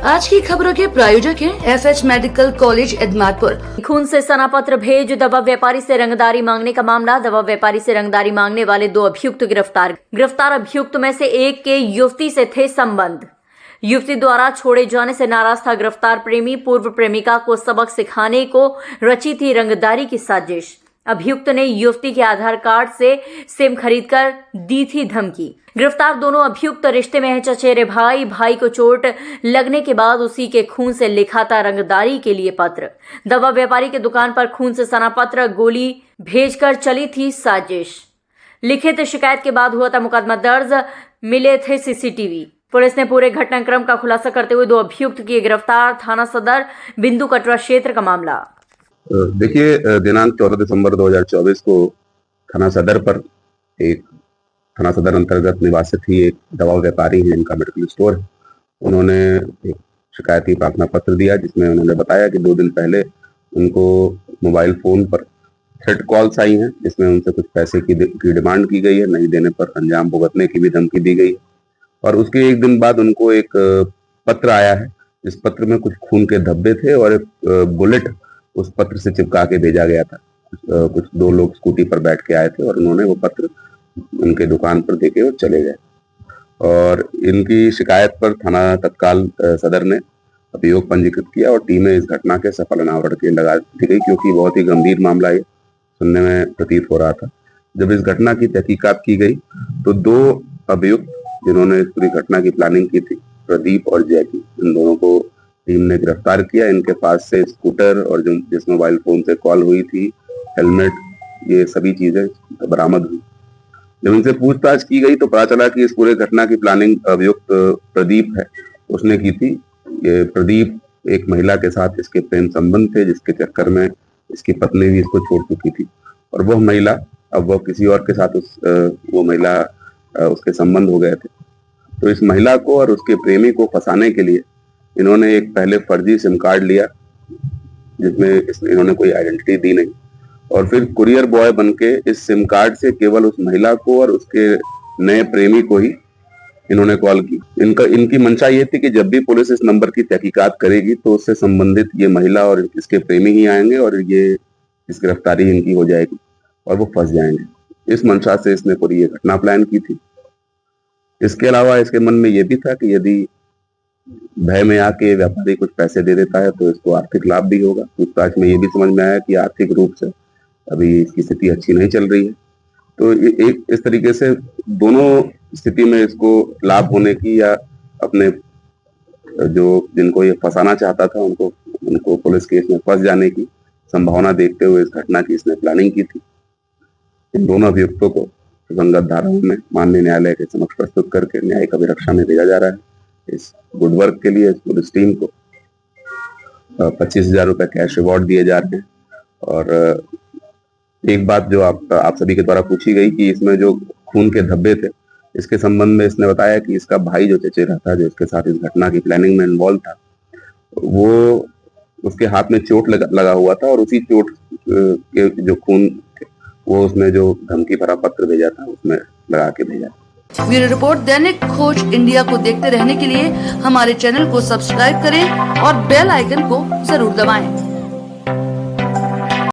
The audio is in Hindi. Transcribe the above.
आज की खबरों के प्रायोजक हैं FH मेडिकल कॉलेज इदमातपुर। खून से सना पत्र भेज दवा व्यापारी से रंगदारी मांगने का मामला। दवा व्यापारी से रंगदारी मांगने वाले 2 अभियुक्त गिरफ्तार अभियुक्त में से एक के युवती से थे संबंध। युवती द्वारा छोड़े जाने से नाराज था गिरफ्तार प्रेमी। पूर्व प्रेमिका को सबक सिखाने को रची थी रंगदारी की साजिश। अभियुक्त ने युवती के आधार कार्ड से सिम खरीदकर दी थी धमकी। गिरफ्तार दोनों अभियुक्त रिश्ते में है चचेरे भाई को चोट लगने के बाद उसी के खून से लिखा था रंगदारी के लिए पत्र। दवा व्यापारी के दुकान पर खून से सना पत्र गोली भेजकर चली थी साजिश। लिखित शिकायत के बाद हुआ था मुकदमा दर्ज। मिले थे सीसीटीवी। पुलिस ने पूरे घटनाक्रम का खुलासा करते हुए 2 अभियुक्त किए गिरफ्तार। थाना सदर बिंदु कटरा क्षेत्र का मामला। देखिए, दिनांक 14 दिसंबर 2024 को थाना सदर अंतर्गत निवासित ही एक दवा व्यापारी है, इनका मेडिकल स्टोर है। उन्होंने एक शिकायती प्रार्थना पत्र दिया जिसमें उन्होंने बताया कि 2 दिन पहले उनको मोबाइल फोन पर थ्रेट कॉल्स आई हैं जिसमें उनसे कुछ पैसे की डिमांड की गई है, नहीं देने पर अंजाम भुगतने की भी धमकी दी गई है। और उसके 1 दिन बाद उनको एक पत्र आया है। इस पत्र में कुछ खून के धब्बे थे और एक बुलेट उस पत्र से चिपका के भेजा गया था। कुछ 2 लोग स्कूटी पर बैठ के आए थे और उन्होंने वो पत्र उनके दुकान पर देके और चले गए। और इनकी शिकायत पर थाना तत्काल सदर ने अभियोग पंजीकृत किया और टीमें इस घटना के सफल अनावरण के लिए लगा दी गई, क्योंकि बहुत ही गंभीर मामला ये सुनने में प्रतीत हो रहा था। जब इस घटना की तहकीकात की गई तो 2 अभियुक्त जिन्होंने इस पूरी घटना की प्लानिंग की थी, प्रदीप और जैकी, इन दोनों को टीम ने गिरफ्तार किया। इनके पास से स्कूटर और जिस मोबाइल फोन से कॉल हुई थी, हेलमेट, ये सभी चीजें बरामद हुई। जब इनसे पूछताछ की गई तो पता चला कि इस पूरे घटना की प्लानिंग अभियुक्त प्रदीप है, उसने की थी। ये प्रदीप एक महिला के साथ इसके प्रेम संबंध थे जिसके चक्कर में इसकी पत्नी भी इसको छोड़ चुकी थी और वह महिला अब वह किसी और के साथ उसके संबंध हो गए थे। तो इस महिला को और उसके प्रेमी को फंसाने के लिए इन्होंने एक पहले फर्जी सिम कार्ड लिया जिसमें इन्होंने कोई आइडेंटिटी दी नहीं, और फिर कुरियर बॉय बनके इस सिम कार्ड से केवल उस महिला को और उसके नए प्रेमी को ही इन्होंने कॉल की। इनकी मंशा ये थी कि जब भी पुलिस इस नंबर की तहकीकात करेगी तो उससे संबंधित ये महिला और इसके प्रेमी ही आएंगे और इस गिरफ्तारी इनकी हो जाएगी और वो फंस जाएंगे। इस मंशा से इसने पूरी ये घटना प्लान की थी। इसके अलावा इसके मन में ये भी था कि यदि भय में आके व्यापारी कुछ पैसे दे देता है तो इसको आर्थिक लाभ भी होगा। पूछताछ में ये भी समझ में आया कि आर्थिक रूप से अभी इसकी स्थिति अच्छी नहीं चल रही है। तो एक इस तरीके से दोनों स्थिति में इसको लाभ होने की या अपने जिनको ये फंसाना चाहता था उनको पुलिस केस में फंस जाने की संभावना देखते हुए इस घटना की इसने प्लानिंग की थी। इन दोनों अभियुक्तों को सुसंगत धाराओं में माननीय न्यायालय के समक्ष प्रस्तुत करके न्यायिक अभिरक्षा में भेजा जा रहा है। इस गुड वर्क के लिए पुलिस टीम को 25,000 रुपए कैश रिवॉर्ड दिए जा रहे हैं। और एक बात जो आप सभी के द्वारा पूछी गई कि इसमें जो खून के धब्बे थे, इसके संबंध में इसने बताया कि इसका भाई जो चचेरा था, जो इसके साथ इस घटना की प्लानिंग में इन्वॉल्व था, वो उसके हाथ में चोट लगा हुआ था और उसी चोट के जो खून वो उसने जो धमकी भरा पत्र भेजा था उसमें लगा के भेजा। ब्यूरो रिपोर्ट दैनिक खोज इंडिया को देखते रहने के लिए हमारे चैनल को सब्सक्राइब करें और बेल आइकन को जरूर दबाएं।